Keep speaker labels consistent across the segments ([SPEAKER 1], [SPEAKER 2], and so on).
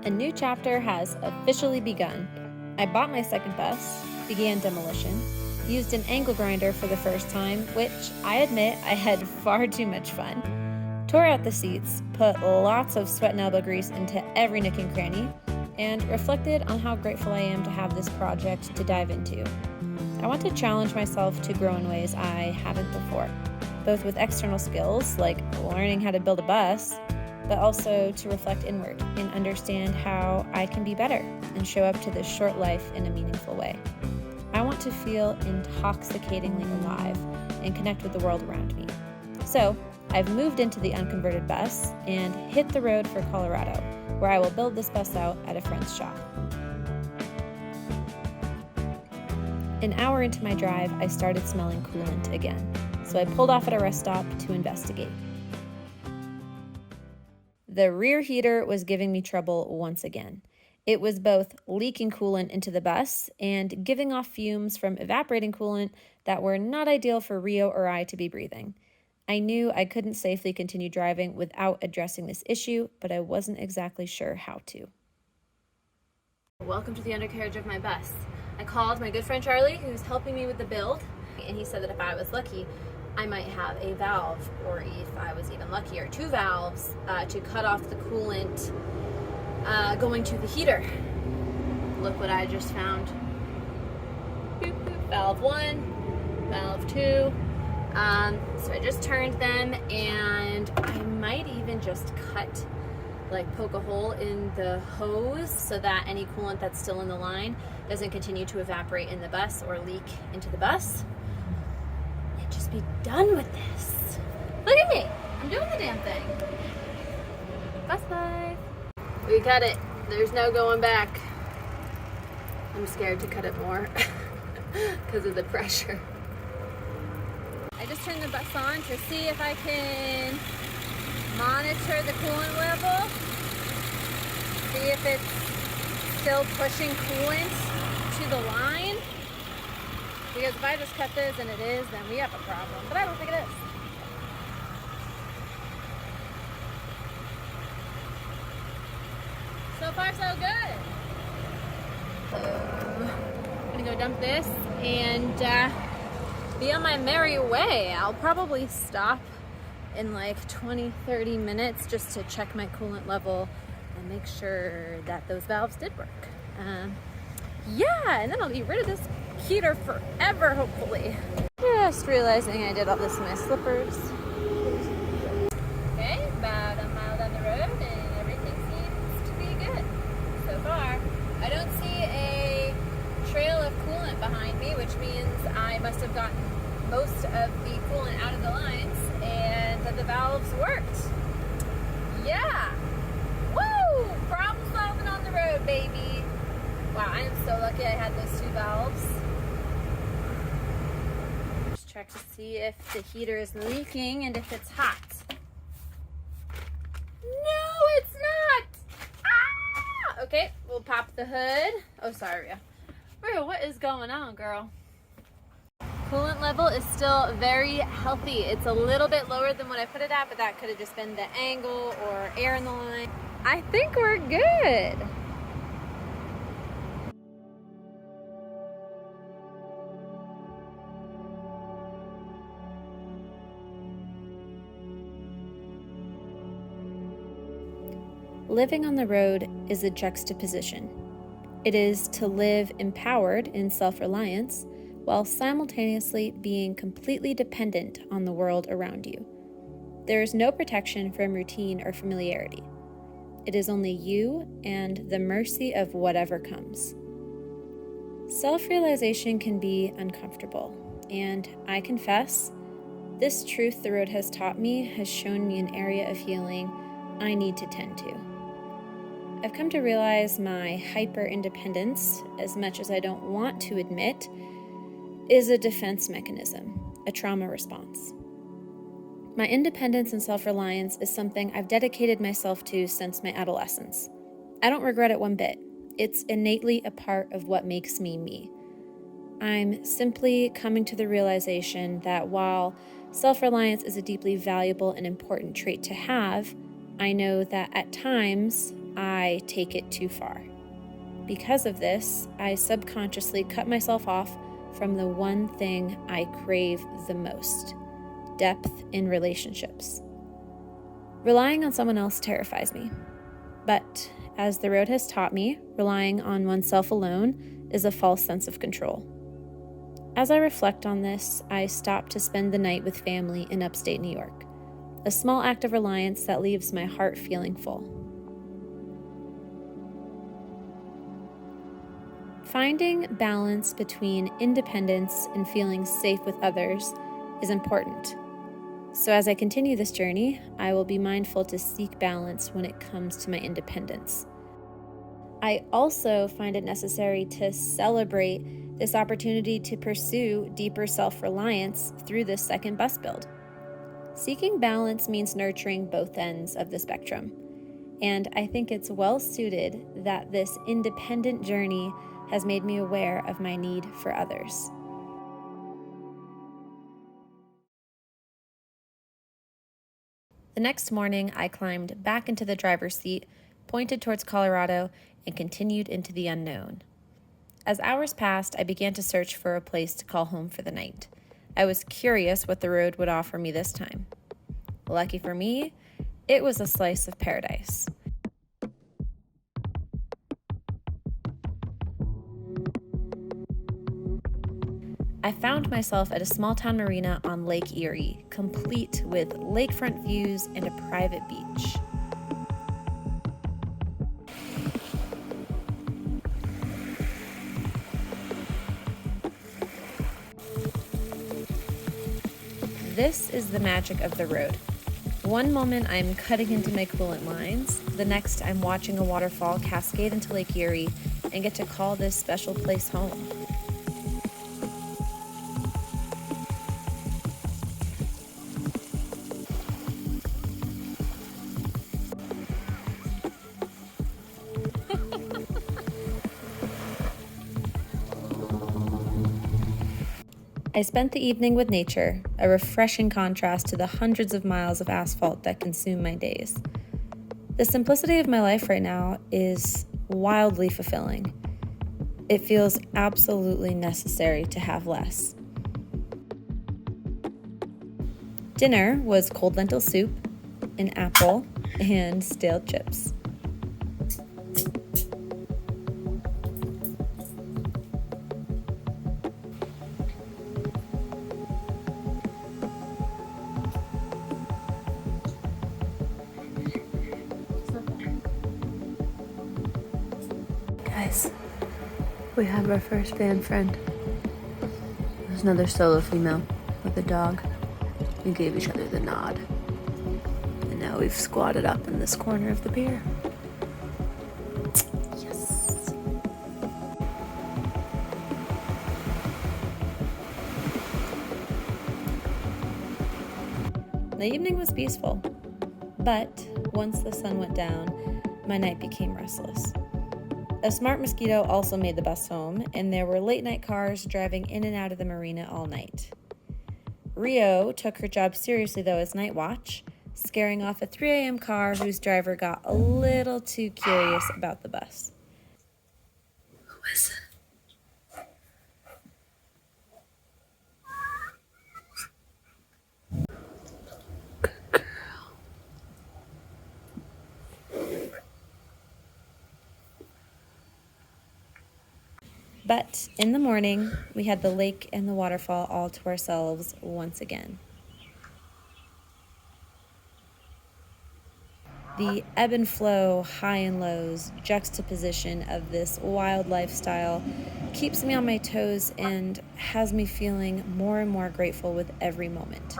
[SPEAKER 1] A new chapter has officially begun. I bought my second bus, began demolition, used an angle grinder for the first time, which I admit I had far too much fun, tore out the seats, put lots of sweat and elbow grease into every nook and cranny, and reflected on how grateful I am to have this project to dive into. I want to challenge myself to grow in ways I haven't before, both with external skills like learning how to build a bus, but also to reflect inward and understand how I can be better and show up to this short life in a meaningful way. I want to feel intoxicatingly alive and connect with the world around me. So I've moved into the unconverted bus and hit the road for Colorado, where I will build this bus out at a friend's shop. An hour into my drive, I started smelling coolant again, so I pulled off at a rest stop to investigate. The rear heater was giving me trouble once again. It was both leaking coolant into the bus and giving off fumes from evaporating coolant that were not ideal for Rio or I to be breathing. I knew I couldn't safely continue driving without addressing this issue, but I wasn't exactly sure how to. Welcome to the undercarriage of my bus. I called my good friend Charlie, who's helping me with the build, and he said that if I was lucky, I might have a valve, or if I was even luckier, 2 valves to cut off the coolant going to the heater. Look what I just found. Boop, boop. Valve 1, valve 2. So I just turned them, and I might even just poke a hole in the hose so that any coolant that's still in the line doesn't continue to evaporate in the bus or leak into the bus. And just be done with this. Look at me. I'm doing the damn thing. Bus life. We cut it. There's no going back. I'm scared to cut it more because of the pressure. I just turned the bus on to see if I can monitor the coolant level. See if it's still pushing coolant to the line. Because if I just cut this and it is, then we have a problem. But I don't think it is. So far, so good. So, I'm gonna go dump this and be on my merry way. I'll probably stop in like 20-30 minutes just to check my coolant level and make sure that those valves did work. Yeah, and then I'll be rid of this heater forever, hopefully. Just realizing I did all this in my slippers. Okay, about a mile down the road and everything seems to be good so far. I don't see a trail of coolant behind me, which means I must have gotten most of the coolant out of the lines and that the valves worked. Yeah! Woo! Problem solving on the road, baby! Wow, I am so lucky I had those 2 valves. Just check to see if the heater is leaking and if it's hot. No, it's not! Ah! Okay, we'll pop the hood. Oh, sorry, Ria. Ria, what is going on, girl? Coolant level is still very healthy. It's a little bit lower than what I put it at, but that could have just been the angle or air in the line. I think we're good. Living on the road is a juxtaposition. It is to live empowered in self-reliance while simultaneously being completely dependent on the world around you. There is no protection from routine or familiarity. It is only you and the mercy of whatever comes. Self-realization can be uncomfortable, and I confess, this truth the road has taught me has shown me an area of healing I need to tend to. I've come to realize my hyper-independence, as much as I don't want to admit, is a defense mechanism, a trauma response. My independence and self-reliance is something I've dedicated myself to since my adolescence. I don't regret it one bit. It's innately a part of what makes me me. I'm simply coming to the realization that while self-reliance is a deeply valuable and important trait to have, I know that at times I take it too far. Because of this, I subconsciously cut myself off from the one thing I crave the most: depth in relationships. Relying on someone else terrifies me. But as the road has taught me, relying on oneself alone is a false sense of control. As I reflect on this, I stop to spend the night with family in upstate New York, a small act of reliance that leaves my heart feeling full. Finding balance between independence and feeling safe with others is important. So as I continue this journey, I will be mindful to seek balance when it comes to my independence. I also find it necessary to celebrate this opportunity to pursue deeper self-reliance through this second bus build. Seeking balance means nurturing both ends of the spectrum, and I think it's well suited that this independent journey has made me aware of my need for others. The next morning, I climbed back into the driver's seat, pointed towards Colorado, and continued into the unknown. As hours passed, I began to search for a place to call home for the night. I was curious what the road would offer me this time. Lucky for me, it was a slice of paradise. I found myself at a small-town marina on Lake Erie, complete with lakefront views and a private beach. This is the magic of the road. One moment I'm cutting into my coolant lines, the next I'm watching a waterfall cascade into Lake Erie and get to call this special place home. I spent the evening with nature, a refreshing contrast to the hundreds of miles of asphalt that consume my days. The simplicity of my life right now is wildly fulfilling. It feels absolutely necessary to have less. Dinner was cold lentil soup, an apple, and stale chips. Guys, we have our first van friend. There's another solo female with a dog. We gave each other the nod. And now we've squatted up in this corner of the pier. Yes. The evening was peaceful, but once the sun went down, my night became restless. A smart mosquito also made the bus home, and there were late-night cars driving in and out of the marina all night. Rio took her job seriously, though, as night watch, scaring off a 3 a.m. car whose driver got a little too curious about the bus. Who is it? But in the morning, we had the lake and the waterfall all to ourselves once again. The ebb and flow, high and lows, juxtaposition of this wild lifestyle keeps me on my toes and has me feeling more and more grateful with every moment.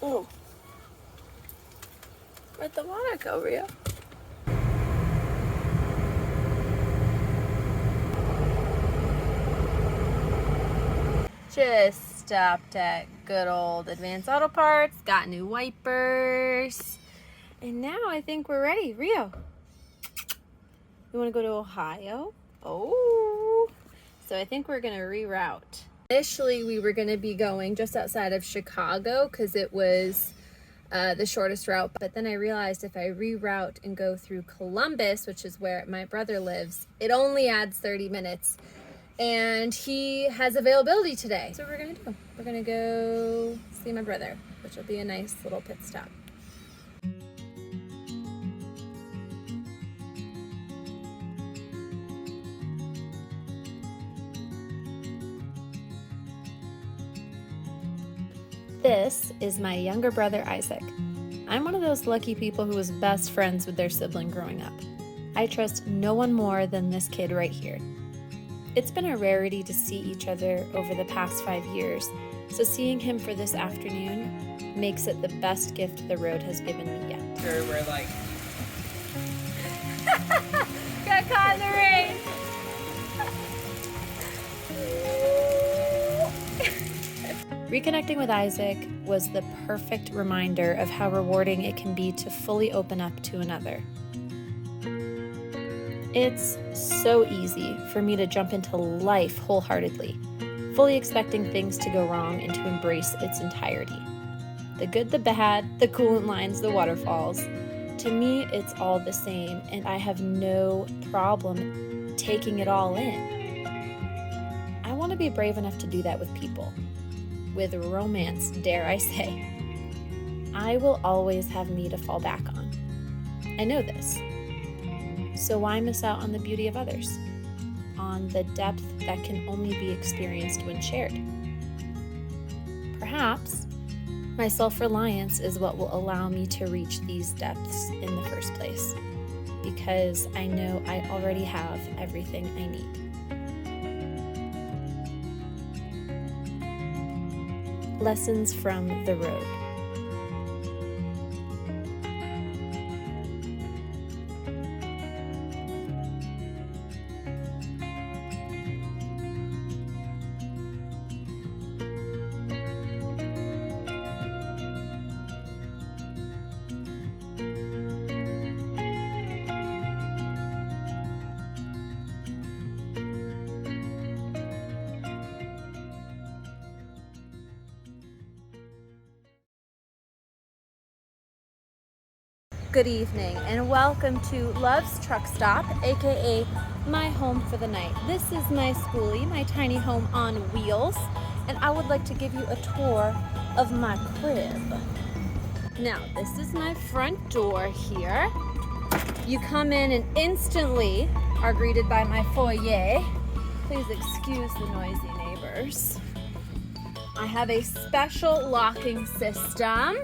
[SPEAKER 1] Oh, where'd the water go, Rio? Just stopped at good old Advanced Auto Parts, got new wipers, and now I think we're ready. Rio, you want to go to Ohio? Oh, So I think we're gonna reroute. Initially, we were gonna be going just outside of Chicago because it was the shortest route. But then I realized if I reroute and go through Columbus, which is where my brother lives, it only adds 30 minutes. And he has availability today. So what we're gonna do, we're gonna go see my brother, which will be a nice little pit stop. This is my younger brother, Isaac. I'm one of those lucky people who was best friends with their sibling growing up. I trust no one more than this kid right here. It's been a rarity to see each other over the past 5 years, so seeing him for this afternoon makes it the best gift the road has given me yet.
[SPEAKER 2] Sure, we're like...
[SPEAKER 1] Got caught in the rain! Reconnecting with Isaac was the perfect reminder of how rewarding it can be to fully open up to another. It's so easy for me to jump into life wholeheartedly, fully expecting things to go wrong and to embrace its entirety. The good, the bad, the coolant lines, the waterfalls. To me, it's all the same, and I have no problem taking it all in. I want to be brave enough to do that with people. With romance, dare I say. I will always have me to fall back on. I know this. So why miss out on the beauty of others? On the depth that can only be experienced when shared? Perhaps my self-reliance is what will allow me to reach these depths in the first place, because I know I already have everything I need. Lessons from the road. Good evening and welcome to Love's Truck Stop, aka my home for the night. This is my skoolie, my tiny home on wheels, and I would like to give you a tour of my crib. Now, this is my front door here. You come in and instantly are greeted by my foyer. Please excuse the noisy neighbors. I have a special locking system.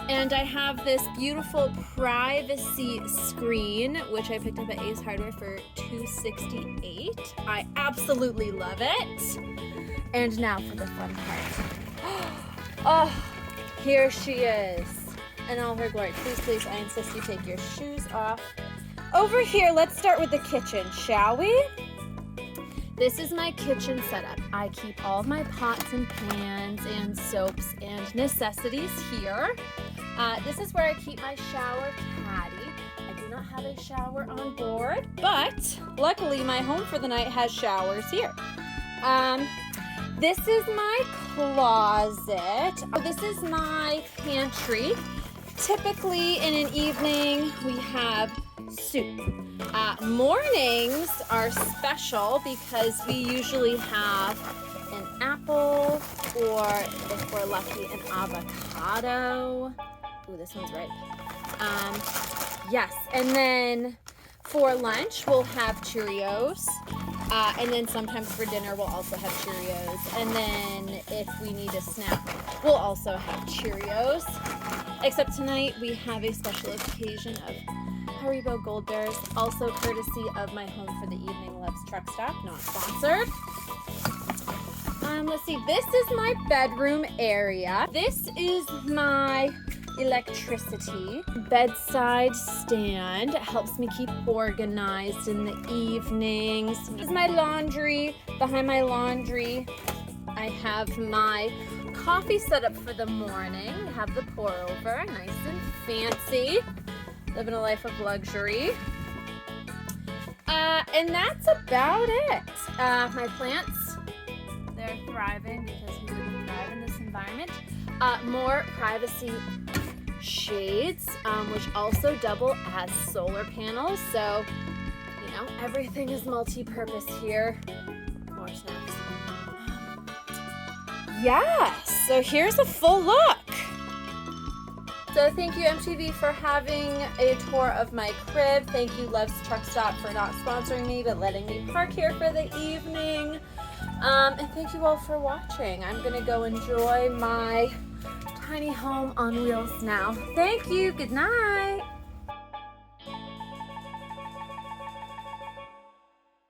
[SPEAKER 1] And I have this beautiful privacy screen, which I picked up at Ace Hardware for $268. I absolutely love it. And now for the fun part. Oh, here she is in all her glory. Please, please, I insist you take your shoes off. Over here, let's start with the kitchen, shall we? This is my kitchen setup. I keep all of my pots and pans and soaps and necessities here. This is where I keep my shower caddy. I do not have a shower on board, but luckily my home for the night has showers here. This is my closet. This is my pantry. Typically in an evening we have soup. Mornings are special because we usually have an apple, or if we're lucky, an avocado. Ooh, this one's ripe. Yes, and then for lunch we'll have Cheerios, and then sometimes for dinner we'll also have Cheerios, and then if we need a snack we'll also have Cheerios. Except tonight we have a special occasion of Haribo Gold Bears, also courtesy of my home for the evening, Love's Truck Stop, not sponsored. Let's see, this is my bedroom area. This is my electricity bedside stand. It helps me keep organized in the evenings. This is my laundry. Behind my laundry, I have my coffee set up for the morning. I have the pour over, nice and fancy. Living a life of luxury. And that's about it. My plants, they're thriving because we wouldn't thrive in this environment. More privacy shades, which also double as solar panels. So, you know, everything is multi-purpose here. More snaps. Yes, so here's a full look. So thank you, MTV, for having a tour of my crib. Thank you, Love's Truck Stop, for not sponsoring me, but letting me park here for the evening. And thank you all for watching. I'm gonna go enjoy my tiny home on wheels now. Thank you, good night.